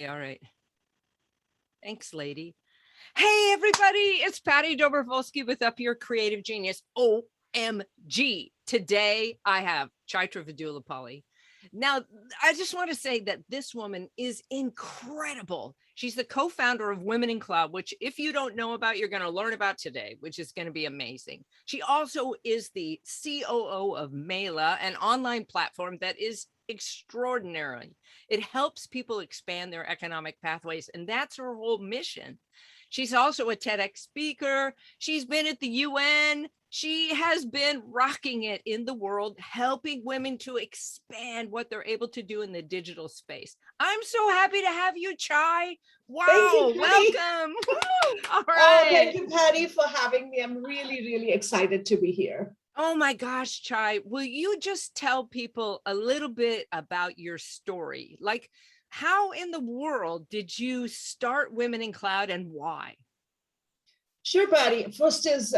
All right. Thanks, lady. Hey, everybody. It's Patty Dobrovolsky with Up Your Creative Genius. OMG. Today, I have Chaitra Vedullapalli. Now, I just want to say that this woman is incredible. She's the co-founder of Women in Cloud, which if you don't know about, you're going to learn about today, which is going to be amazing. She also is the COO of Meylah, an online platform that is extraordinary. It helps people expand their economic pathways, and that's her whole mission. She's also a TEDx speaker. She's been at the UN. She has been rocking it in the world, helping women to expand what they're able to do in the digital space. I'm so happy to have you, Chai. Thank you, Wow, Patty. welcome. All Oh, right. thank you, Patty, for having me. I'm really, really excited to be here. Oh my gosh, Chai, will you just tell people a little bit about your story? Like, how in the world did you start Women in Cloud and why? Sure, Patty. First is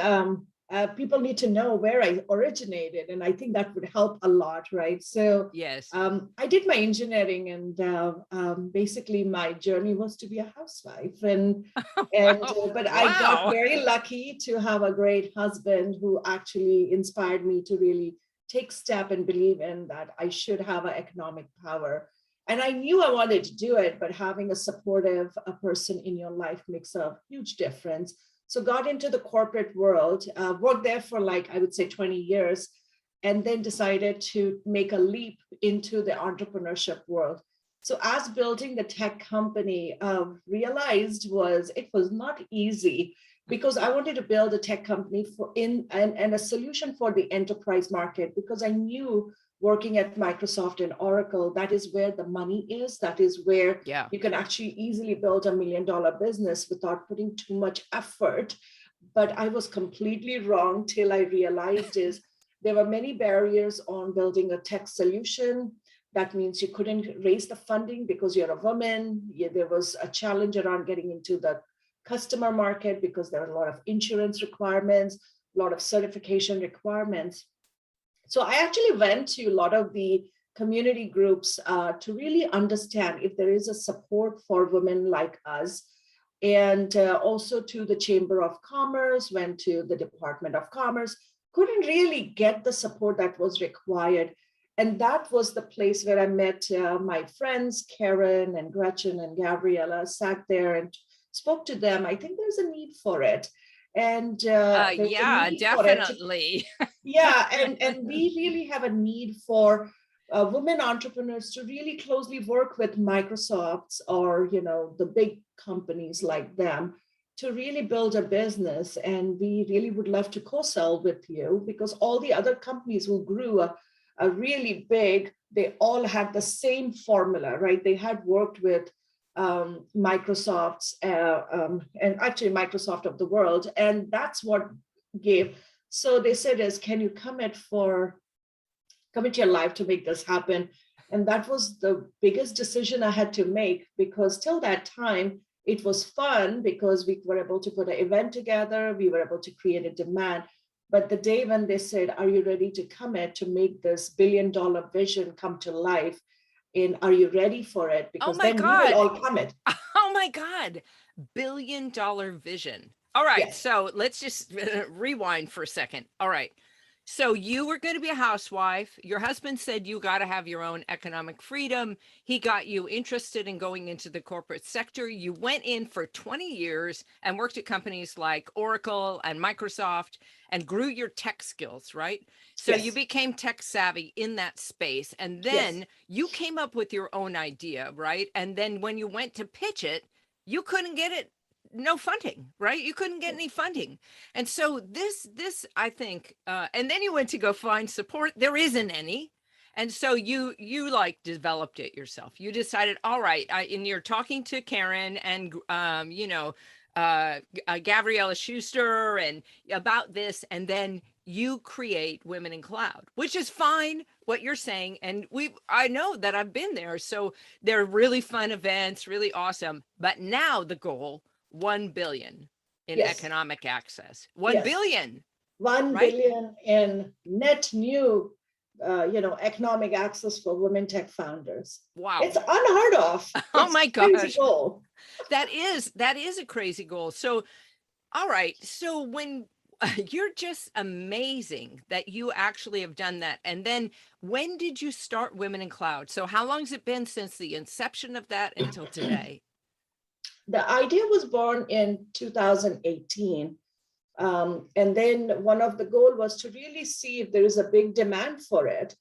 people need to know where I originated, and I think that would help a lot, right? So Yes. I did my engineering, and basically my journey was to be a housewife, and but I got Wow. very lucky to have a great husband who actually inspired me to really take step and believe in that I should have an economic power. And I knew I wanted to do it, but having a supportive a person in your life makes a huge difference. So got into the corporate world, worked there for like, I would say 20 years, and then decided to make a leap into the entrepreneurship world. So as building the tech company, realized was it was not easy because I wanted to build a tech company for and a solution for the enterprise market because I knew working at Microsoft and Oracle, that is where the money is. That is where Yeah. you can actually easily build $1 million business without putting too much effort. But I was completely wrong till I realized is there were many barriers on building a tech solution. That means you couldn't raise the funding because you're a woman. There was a challenge around getting into the customer market because there are a lot of insurance requirements, a lot of certification requirements. So I actually went to a lot of the community groups to really understand if there is a support for women like us, and also to the Chamber of Commerce, went to the Department of Commerce, couldn't really get the support that was required. And that was the place where I met my friends, Karen and Gretchen and Gabriella, sat there and spoke to them. I think there's a need for it. And there's a Yeah, need for it to definitely. yeah, and we really have a need for women entrepreneurs to really closely work with Microsofts or the big companies like them to really build a business. And we really would love to co-sell with you because all the other companies who grew a really big, they all had the same formula, right? They had worked with Microsoft's and actually Microsoft of the world, and that's what gave. So they said is, can you commit your life to make this happen? And that was the biggest decision I had to make because till that time, it was fun because we were able to put an event together, we were able to create a demand. But the day when they said, are you ready to commit to make this $1 billion vision come to life? And are you ready for it? Oh Because my then we will God. all commit. Oh my God. $1 billion vision. All right. Yes. So let's just rewind for a second. All right. So you were going to be a housewife. Your husband said you got to have your own economic freedom. He got you interested in going into the corporate sector. You went in for 20 years and worked at companies like Oracle and Microsoft and grew your tech skills, right? So you Yes. became tech savvy in that space. And Yes. then you came up with your own idea, right? And then when you went to pitch it, you couldn't get it, no funding, right? You couldn't get any funding. And so this I think, and then you went to go find support. There isn't any. And so you like developed it yourself. You decided, all right, and you're talking to Karen and Gabriella Schuster and about this, and then you create Women in Cloud, which is fine what you're saying. And I know that I've been there. So they're really fun events, really awesome. But now the goal, 1 billion in Yes. economic access. 1 Yes. billion, 1 right? billion in net new economic access for women tech founders. Wow. It's unheard of. Oh It's my a crazy gosh. goal. That is a crazy goal. So, all right. So when you're just amazing that you actually have done that. And then when did you start Women in Cloud? So how long has it been since the inception of that until today? The idea was born in 2018. And then one of the goal was to really see if there is a big demand for it.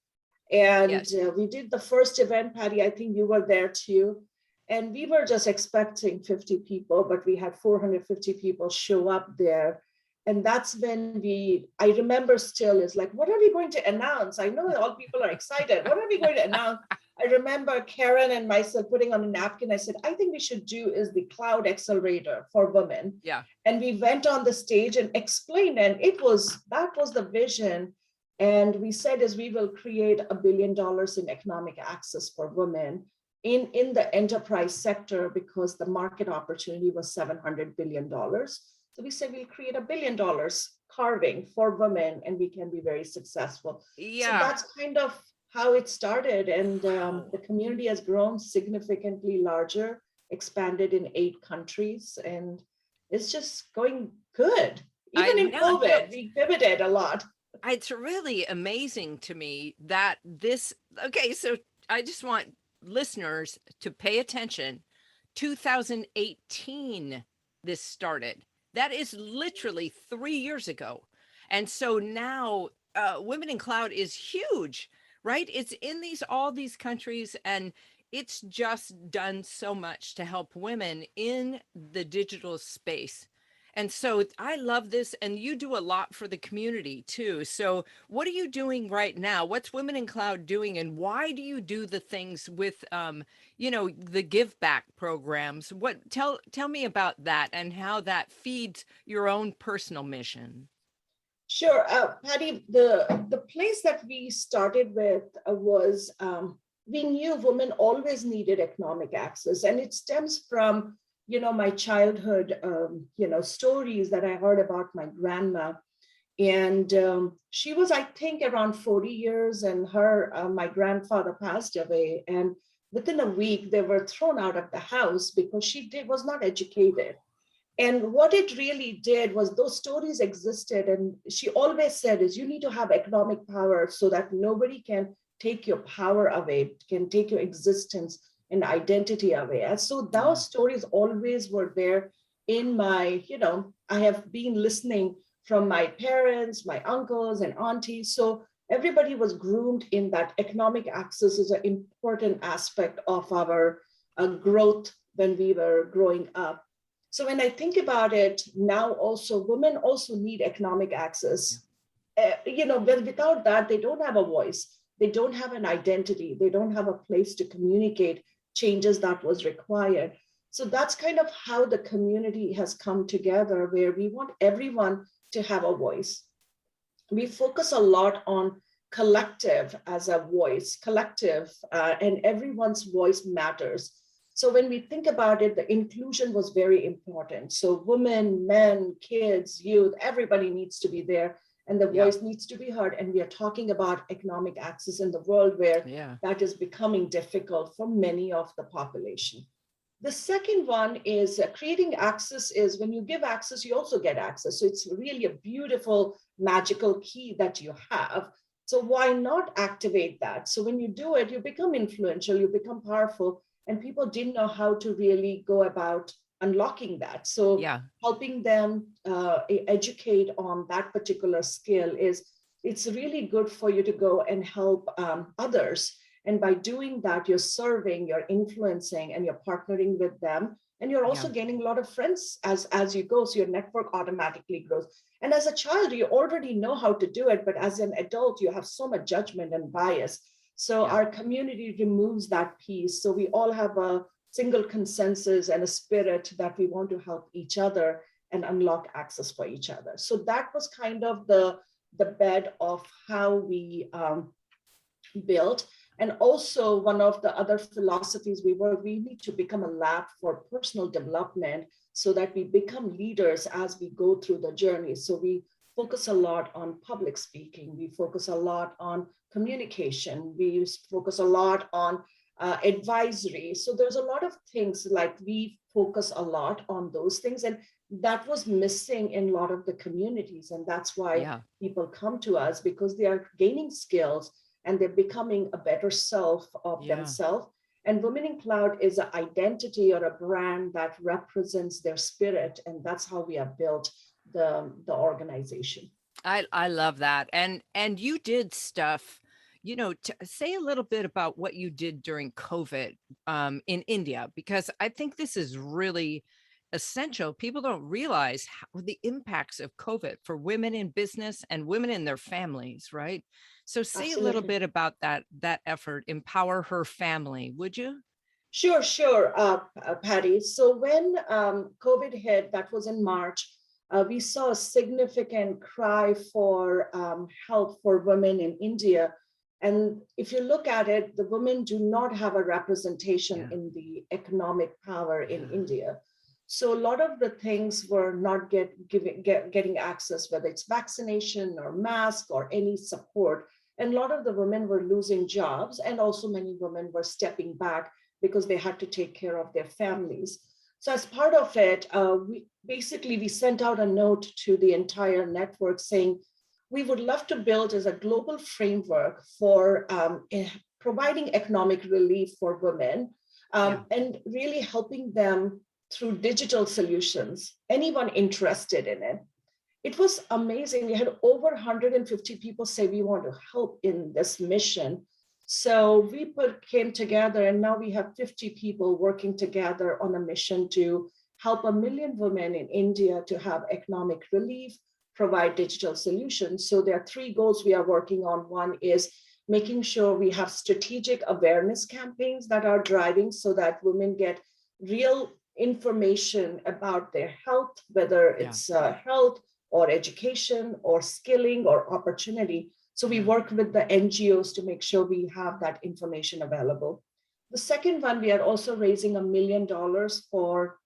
And Yes. we did the first event, Patty, I think you were there too. And we were just expecting 50 people, but we had 450 people show up there. And that's when I remember still is like, what are we going to announce? I know all people are excited. What are we going to announce? I remember Karen and myself putting on a napkin. I said, I think we should do is the cloud accelerator for women. Yeah. And we went on the stage and explained, and that was the vision. And we said is we will create $1 billion in economic access for women in the enterprise sector because the market opportunity was $700 billion. So we said we'll create $1 billion carving for women and we can be very successful. Yeah. So that's kind of how it started. And Wow. the community has grown significantly larger, expanded in 8 countries, and it's just going good. Even in COVID, we pivoted a lot. It's really amazing to me that okay, so I just want listeners to pay attention. 2018, this started. That is literally 3 years ago. And so now Women in Cloud is huge, right? It's in all these countries, and it's just done so much to help women in the digital space. And so I love this, and you do a lot for the community too. So what are you doing right now? What's Women in Cloud doing, and why do you do the things with, the give back programs? Tell me about that and how that feeds your own personal mission. Sure, Patty. The place that we started with was we knew women always needed economic access, and it stems from my childhood, stories that I heard about my grandma. And she was, I think, around 40 years, and my grandfather passed away. And within a week, they were thrown out of the house because she was not educated. And what it really did was those stories existed. And she always said is you need to have economic power so that nobody can take your power away, can take your existence and identity away. And so those stories always were there in I have been listening from my parents, my uncles and aunties. So everybody was groomed in that economic access is an important aspect of our growth when we were growing up. So when I think about it now, also women also need economic access. Without that, they don't have a voice. They don't have an identity. They don't have a place to communicate changes that was required. So that's kind of how the community has come together, where we want everyone to have a voice. We focus a lot on collective as a voice, and everyone's voice matters. So when we think about it, the inclusion was very important. So women, men, kids, youth, everybody needs to be there, and the voice needs to be heard. And we are talking about economic access in the world where that is becoming difficult for many of the population. The second one is creating access is when you give access, you also get access. So it's really a beautiful, magical key that you have. So why not activate that? So when you do it, you become influential, you become powerful, and people didn't know how to really go about unlocking that. So helping them educate on that particular skill it's really good for you to go and help others. And by doing that, you're serving, you're influencing, and you're partnering with them. And you're also gaining a lot of friends as you go. So your network automatically grows. And as a child, you already know how to do it. But as an adult, you have so much judgment and bias. So our community removes that piece. So we all have a single consensus and a spirit that we want to help each other and unlock access for each other. So that was kind of the bed of how we built. And also one of the other philosophies we need to become a lab for personal development so that we become leaders as we go through the journey. So we focus a lot on public speaking. We focus a lot on communication. We focus a lot on advisory. So there's a lot of things like we focus a lot on those things. And that was missing in a lot of the communities. And that's why Yeah. people come to us, because they are gaining skills and they're becoming a better self of Yeah. themselves. And Women in Cloud is an identity or a brand that represents their spirit. And that's how we have built the organization. I love that. And you did stuff, say a little bit about what you did during COVID in India, because I think this is really essential. People don't realize the impacts of COVID for women in business and women in their families, right? So say a little Absolutely. bit about that effort, Empower Her Family, would you? Sure, Patty. So when COVID hit, that was in March, we saw a significant cry for help for women in India. And if you look at it, the women do not have a representation Yeah. in the economic power in India. So a lot of the things were not getting access, whether it's vaccination or mask or any support. And a lot of the women were losing jobs, and also many women were stepping back because they had to take care of their families. So as part of it, we sent out a note to the entire network saying, we would love to build as a global framework for providing economic relief for women, and really helping them through digital solutions. Anyone interested in it? It was amazing. We had over 150 people say we want to help in this mission. So we came together, and now we have 50 people working together on a mission to help 1 million women in India to have economic relief, provide digital solutions. So there are three goals we are working on. One is making sure we have strategic awareness campaigns that are driving so that women get real information about their health, whether it's health or education or skilling or opportunity. So we work with the NGOs to make sure we have that information available. The second one, we are also raising $1 million for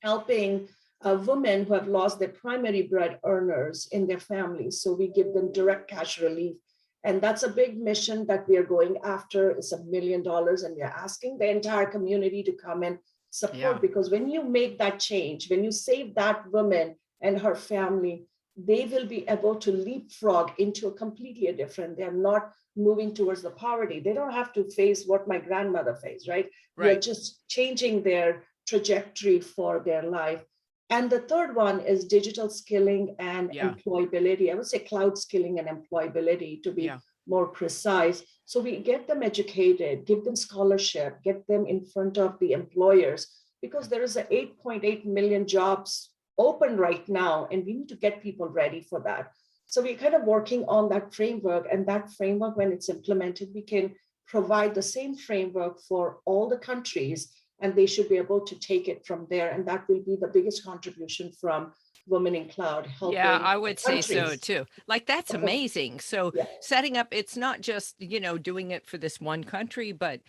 helping women who have lost their primary bread earners in their families. So we give them direct cash relief. And that's a big mission that we are going after. It's $1 million. And we are asking the entire community to come and support, because when you make that change, when you save that woman and her family, they will be able to leapfrog into a completely different, they're not moving towards the poverty. They don't have to face what my grandmother faced, right? We are just changing their trajectory for their life. And the third one is digital skilling and employability. I would say cloud skilling and employability, to be more precise. So we get them educated, give them scholarship, get them in front of the employers, because there is a 8.8 million jobs open right now, and we need to get people ready for that. So we're kind of working on that framework, and that framework, when it's implemented, we can provide the same framework for all the countries, and they should be able to take it from there. And that will be the biggest contribution from Women in Cloud, helping I would say so countries. too. Like, that's amazing. So Yeah. setting up, it's not just, doing it for this one country, but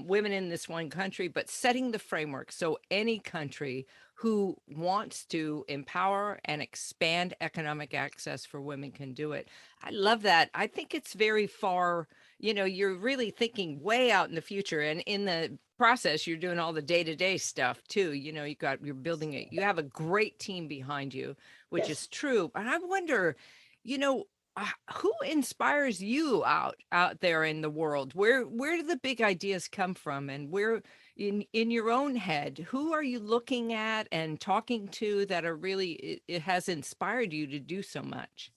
women in this one country, but setting the framework so any country who wants to empower and expand economic access for women can do it. I love that. I think it's very far, you're really thinking way out in the future, and in the process you're doing all the day-to-day stuff too. You're building it, you have a great team behind you, which Yes. is true. But I wonder, you know who inspires you out there in the world? Where do the big ideas come from? And where in your own head, who are you looking at and talking to that are really, it has inspired you to do so much?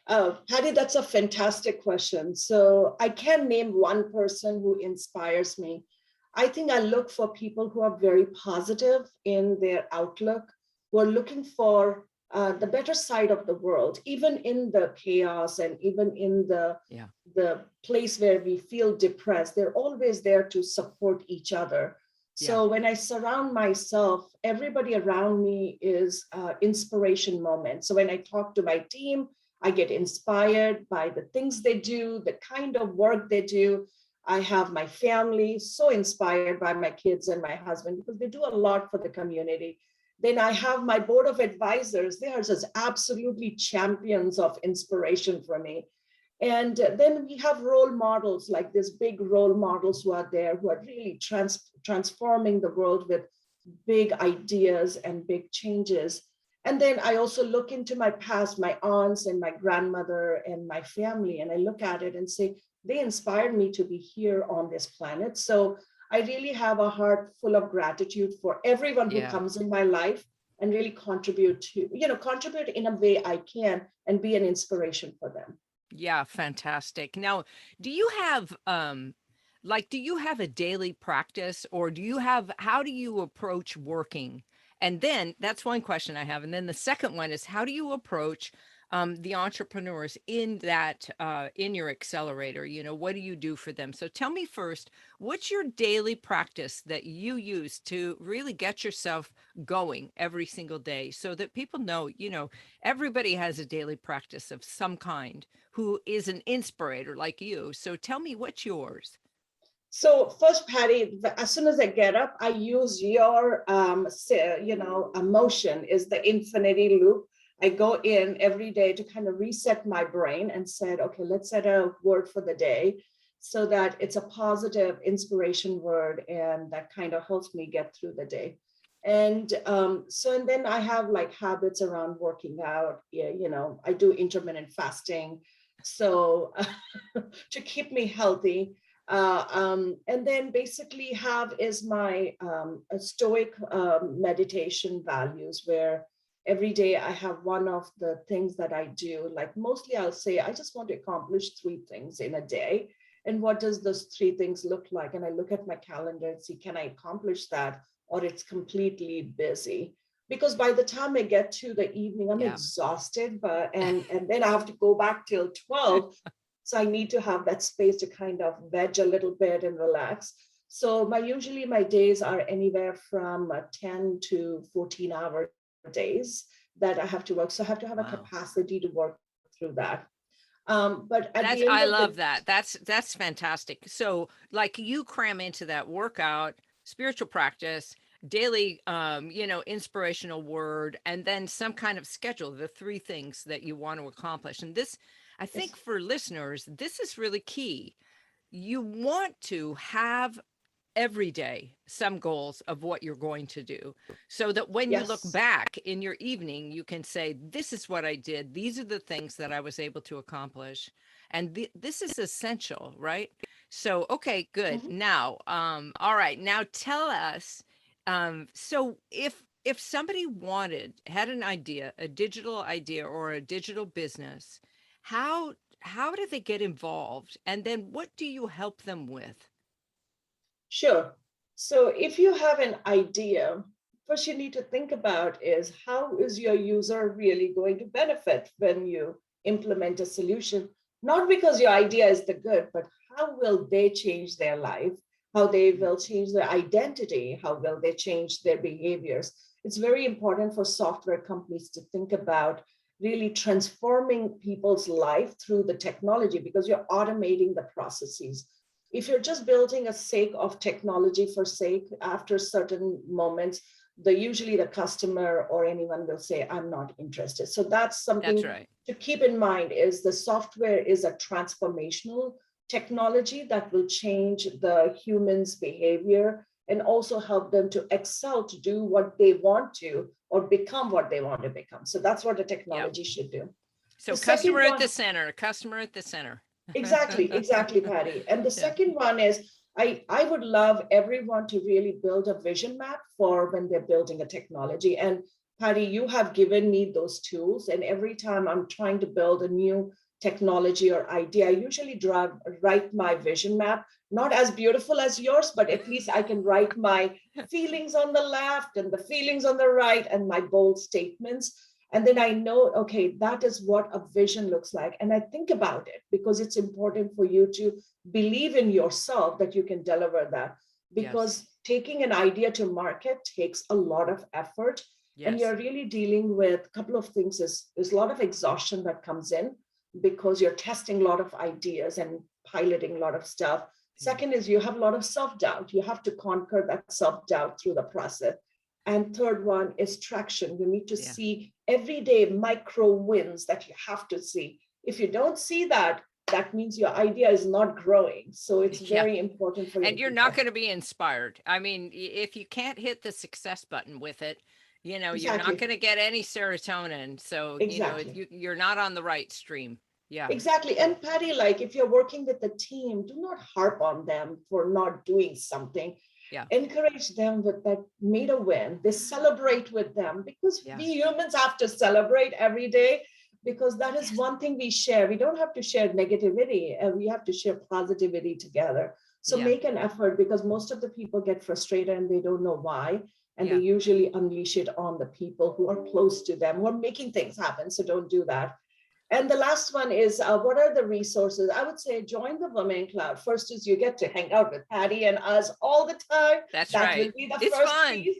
Patty, that's a fantastic question. So I can name one person who inspires me. I think I look for people who are very positive in their outlook, who are looking for the better side of the world, even in the chaos and even in the place where we feel depressed. They're always there to support each other. So when I surround myself, everybody around me is inspiration moment. So when I talk to my team, I get inspired by the things they do, the kind of work they do. I have my family so inspired by my kids and my husband, because they do a lot for the community. Then I have my board of advisors. They are just absolutely champions of inspiration for me. And then we have role models, like these big role models who are there, who are really transforming the world with big ideas and big changes. And then I also look into my past, my aunts and my grandmother and my family, and I look at it and say, they inspired me to be here on this planet. So I really have a heart full of gratitude for everyone who Yeah. comes in my life and really contribute to, contribute in a way I can and be an inspiration for them. Yeah, fantastic. Now, do you have do you have a daily practice, or how do you approach working? And then that's one question I have. And then the second one is, how do you approach the entrepreneurs in that in your accelerator? You know, what do you do for them? So tell me first, what's your daily practice that you use to really get yourself going every single day, so that people know, everybody has a daily practice of some kind who is an inspirator like you. So tell me, what's yours? So first, Patty, as soon as I get up, I use your, emotion is the infinity loop. I go in every day to kind of reset my brain and said, okay, let's set a word for the day so that it's a positive inspiration word, and that kind of helps me get through the day. And then I have like habits around working out. Yeah, I do intermittent fasting, so to keep me healthy. And then basically have is my a stoic meditation values, where every day I have one of the things that I do. Like mostly I'll say, I just want to accomplish 3 things in a day. And what does those 3 things look like? And I look at my calendar and see, can I accomplish that? Or it's completely busy. Because by the time I get to the evening, I'm Yeah. exhausted, and then I have to go back till 12. So I need to have that space to kind of veg a little bit and relax. So usually my days are anywhere from 10 to 14-hour days that I have to work. So I have to have a Wow. capacity to work through that. But at That's the end I of love the that. That's fantastic. So like you cram into that workout, spiritual practice, daily inspirational word, and then some kind of schedule, the 3 things that you want to accomplish. And this, I yes, think for listeners, this is really key. You want to have every day some goals of what you're going to do, so that when you look yes, back in your evening, you can say, this is what I did, these are the things that I was able to accomplish, and this is essential, right? So okay, good. mhm. Now all right, now tell us, so if somebody had an idea, a digital idea or a digital business, how how do they get involved, and then what do you help them with? Sure. So if you have an idea, first you need to think about is, how is your user really going to benefit when you implement a solution? Not because your idea is the good, but how will they change their life? How they will change their identity? How will they change their behaviors? It's very important for software companies to think about really transforming people's life through the technology, because you're automating the processes. If you're just building a sake of technology for sake, after certain moments, usually the customer or anyone will say, I'm not interested. So that's That's something right. to keep in mind, is the software is a transformational technology that will change the human's behavior and also help them to excel, to do what they want to, or become what they want to become. So that's what the Yeah. technology should do. So The second customer at the one, center, customer at the center. exactly, Patty. And the Yeah. second one is, I would love everyone to really build a vision map for when they're building a technology. And Patty, you have given me those tools. And every time I'm trying to build a new technology or idea, I usually write my vision map, not as beautiful as yours, but at least I can write my feelings on the left and the feelings on the right and my bold statements. And then I know, okay, that is what a vision looks like. And I think about it because it's important for you to believe in yourself that you can deliver that. Yes. Because taking an idea to market takes a lot of effort. And Yes. you're really dealing with a couple of things. There's a lot of exhaustion that comes in because you're testing a lot of ideas and piloting a lot of stuff. Yeah. Second is, you have a lot of self doubt. You have to conquer that self doubt through the process. And third one is traction. You need to see everyday micro wins that you have to see. If you don't see that, that means your idea is not growing. So it's very important for you. And you're not going to be inspired. I mean, if you can't hit the success button with it, you know, you're not going to get any serotonin. So, you know, you're not on the right stream. Yeah, exactly. And Patty, like if you're working with a team, do not harp on them for not doing something. Encourage them with that made a win. They celebrate with them, because we humans have to celebrate every day, because that is one thing we share. We don't have to share negativity, and we have to share positivity together. So make an effort, because most of the people get frustrated and they don't know why. And they usually unleash it on the people who are close to them, who are making things happen. So don't do that. And the last one is, what are the resources? I would say join the Women in Cloud. First is you get to hang out with Patty and us all the time. That's that right. Will be the it's first fun. piece.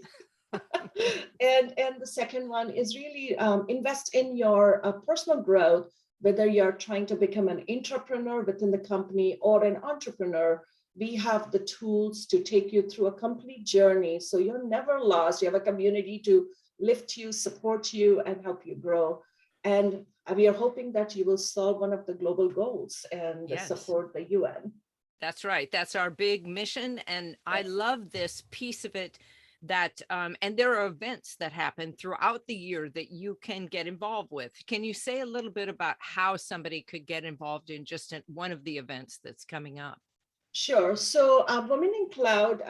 and the second one is really invest in your personal growth, whether you're trying to become an entrepreneur within the company or an entrepreneur. We have the tools to take you through a complete journey. So you're never lost. You have a community to lift you, support you, and help you grow. And we are hoping that you will solve one of the global goals and support the UN. That's right. That's our big mission. And I love this piece of it, that and there are events that happen throughout the year that you can get involved with. Can you say a little bit about how somebody could get involved in just one of the events that's coming up? Sure. So Women in Cloud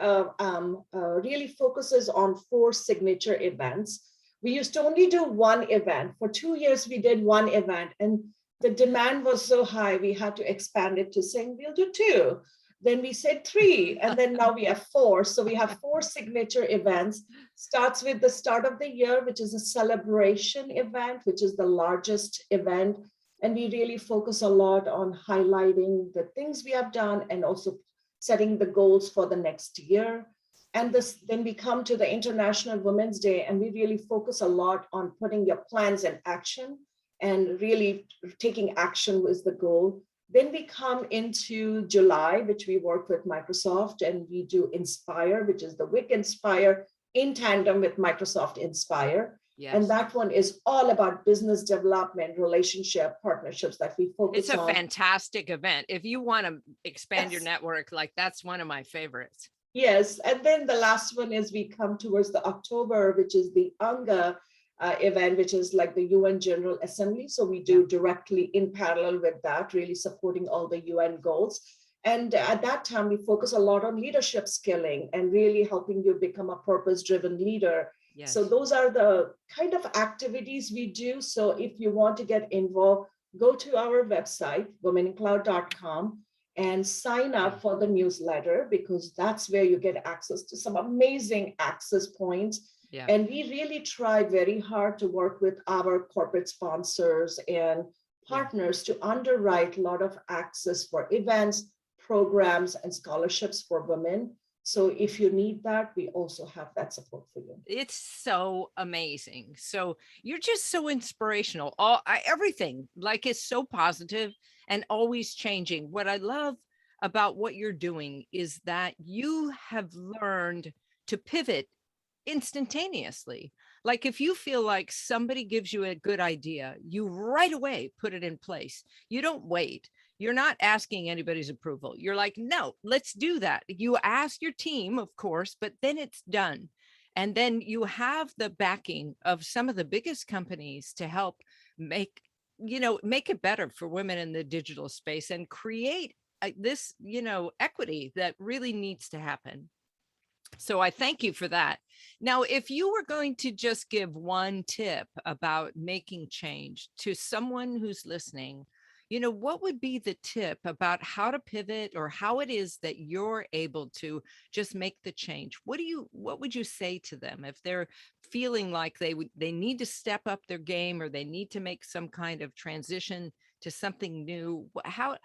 really focuses on 4 signature events. We used to only do one event. For 2 years, we did one event, and the demand was so high, we had to expand it to saying we'll do 2. Then we said 3, and then now we have 4. So we have 4 signature events. Starts with the start of the year, which is a celebration event, which is the largest event. And we really focus a lot on highlighting the things we have done and also setting the goals for the next year. And then we come to the International Women's Day, and we really focus a lot on putting your plans in action, and really taking action was the goal. Then we come into July, which we work with Microsoft, and we do Inspire, which is the WIT Inspire in tandem with Microsoft Inspire. Yes. And that one is all about business development, relationship, partnerships that we focus on. It's a fantastic event. If you want to expand your network, like that's one of my favorites. Yes. And then the last one is we come towards the October, which is the UNGA event, which is like the UN General Assembly. So we do directly in parallel with that, really supporting all the UN goals. And at that time, we focus a lot on leadership skilling and really helping you become a purpose-driven leader. Yes. So those are the kind of activities we do. So if you want to get involved, go to our website, womenincloud.com, and sign up for the newsletter, because that's where you get access to some amazing access points. Yeah. And we really try very hard to work with our corporate sponsors and partners to underwrite a lot of access for events, programs, and scholarships for women. So if you need that, we also have that support for you. It's so amazing. So you're just so inspirational. Everything like is so positive and always changing. What I love about what you're doing is that you have learned to pivot instantaneously. Like if you feel like somebody gives you a good idea, you right away put it in place. You don't wait. You're not asking anybody's approval. You're like, no, let's do that. You ask your team, of course, but then it's done. And then you have the backing of some of the biggest companies to help make it better for women in the digital space and create this, equity that really needs to happen. So I thank you for that. Now, if you were going to just give one tip about making change to someone who's listening, what would be the tip about how to pivot, or how it is that you're able to just make the change? What would you say to them if they're feeling like they need to step up their game, or they need to make some kind of transition to something new? How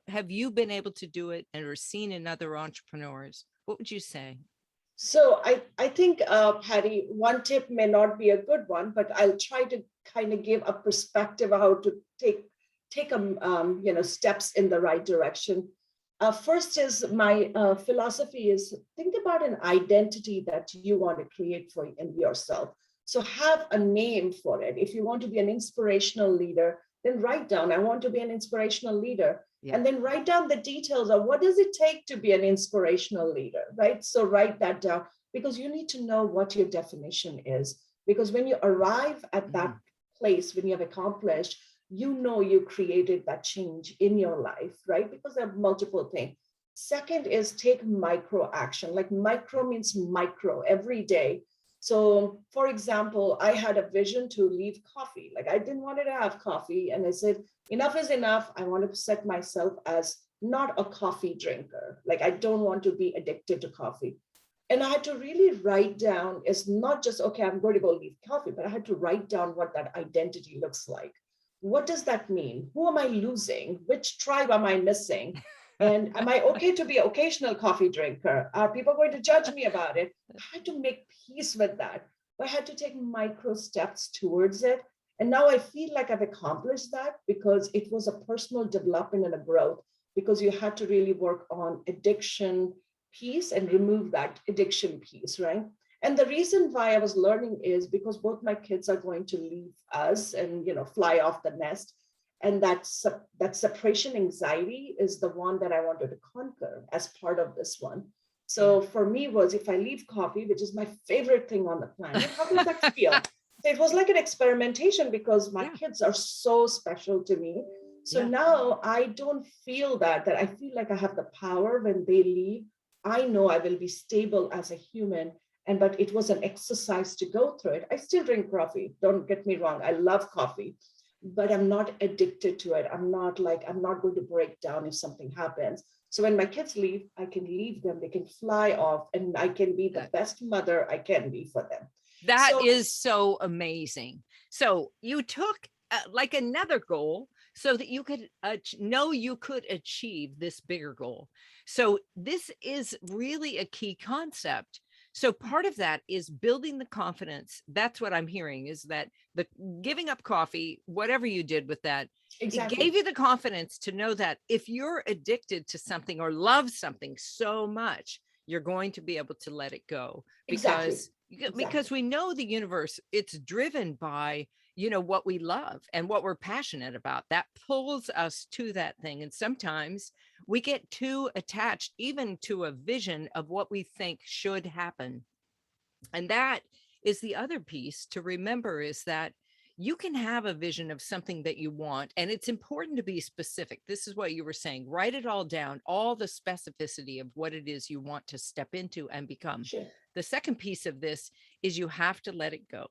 have you been able to do it, and are seen in other entrepreneurs? What would you say? So I think, Patty, one tip may not be a good one, but I'll try to kind of give a perspective of how to take steps in the right direction. First is my philosophy is think about an identity that you want to create for in yourself. So have a name for it. If you want to be an inspirational leader, then write down, I want to be an inspirational leader. Yeah. And then write down the details of what does it take to be an inspirational leader, right? So write that down because you need to know what your definition is. Because when you arrive at that place, when you have accomplished, you know you created that change in your life, right? Because there are multiple things. Second is take micro action. Like micro means micro every day. So for example, I had a vision to leave coffee. Like I didn't want to have coffee. And I said, enough is enough. I want to set myself as not a coffee drinker. Like I don't want to be addicted to coffee. And I had to really write down, it's not just, okay, I'm going to go leave coffee, but I had to write down what that identity looks like. What does that mean? Who am I losing? Which tribe am I missing? And am I okay to be an occasional coffee drinker? Are people going to judge me about it? I had to make peace with that. But I had to take micro steps towards it. And now I feel like I've accomplished that because it was a personal development and a growth, because you had to really work on addiction piece and remove that addiction piece, right? And the reason why I was learning is because both my kids are going to leave us and, fly off the nest. And that separation anxiety is the one that I wanted to conquer as part of this one. So for me was, if I leave coffee, which is my favorite thing on the planet, how does that feel? So it was like an experimentation because my kids are so special to me. So now I don't feel that I feel like I have the power when they leave. I know I will be stable as a human. But it was an exercise to go through it. I still drink coffee. Don't get me wrong. I love coffee, but I'm not addicted to it. I'm not going to break down if something happens. So when my kids leave, I can leave them. They can fly off and I can be the best mother I can be for them. That is so amazing. So you took like another goal so that you could know you could achieve this bigger goal. So this is really a key concept. So part of that is building the confidence. That's what I'm hearing, is that the giving up coffee, whatever you did with that, it gave you the confidence to know that if you're addicted to something or love something so much, you're going to be able to let it go because we know the universe, it's driven by, what we love and what we're passionate about. That pulls us to that thing. And sometimes we get too attached even to a vision of what we think should happen. And that is the other piece to remember, is that you can have a vision of something that you want, and it's important to be specific. This is what you were saying. Write it all down, all the specificity of what it is you want to step into and become. Sure. The second piece of this is you have to let it go.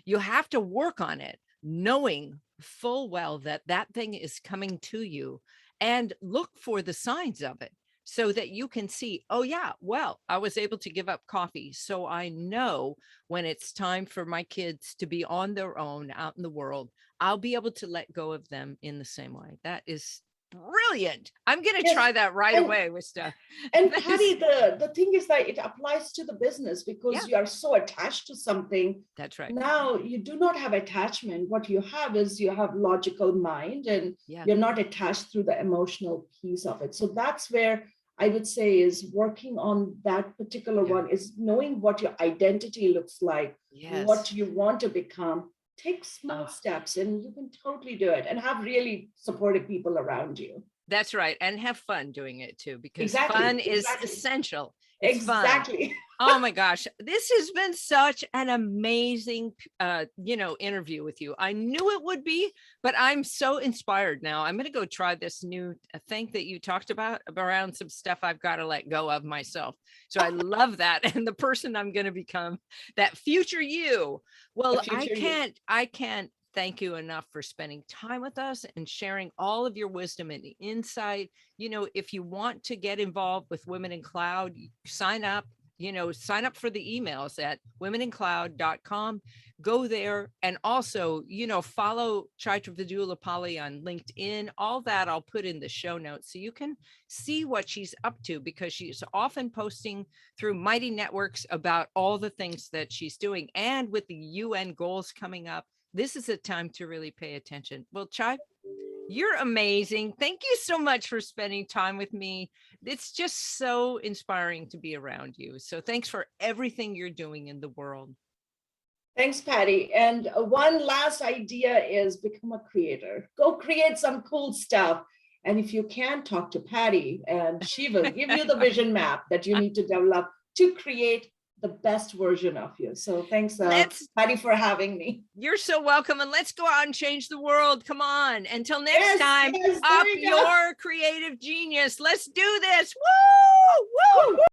You have to work on it, knowing full well that that thing is coming to you, and look for the signs of it so that you can see, oh yeah, well, I was able to give up coffee. So I know when it's time for my kids to be on their own out in the world, I'll be able to let go of them in the same way. That is brilliant. I'm going to try that right away with stuff. And Patty, the thing is that it applies to the business because you are so attached to something. That's right. Now you do not have attachment. What you have is you have logical mind, and you're not attached through the emotional piece of it. So that's where I would say is working on that particular one, is knowing what your identity looks like, what you want to become. Take small steps and you can totally do it, and have really supportive people around you. That's right. And have fun doing it too, because fun is essential. It's fun. Oh my gosh. This has been such an amazing, interview with you. I knew it would be, but I'm so inspired now. I'm going to go try this new thing that you talked about around some stuff I've got to let go of myself. So I love that. And the person I'm going to become, that future you. Well, I can't thank you enough for spending time with us and sharing all of your wisdom and insight. If you want to get involved with Women in Cloud, sign up for the emails at womenincloud.com. Go there. And also, follow Chaitra Vedullapalli on LinkedIn. All that I'll put in the show notes so you can see what she's up to, because she's often posting through Mighty Networks about all the things that she's doing. And with the UN goals coming up, this is a time to really pay attention. Well, Chai, You're amazing. Thank you so much for spending time with me. It's just so inspiring to be around you. So thanks for everything you're doing in the world. Thanks, Patty. And one last idea is become a creator. Go create some cool stuff. And if you can, talk to Patty, and she will give you the vision map that you need to develop to create the best version of you. So thanks, Patty, for having me. You're so welcome. And let's go out and change the world. Come on. Until next time, yes, up your creative genius. Let's do this. Woo! Woo!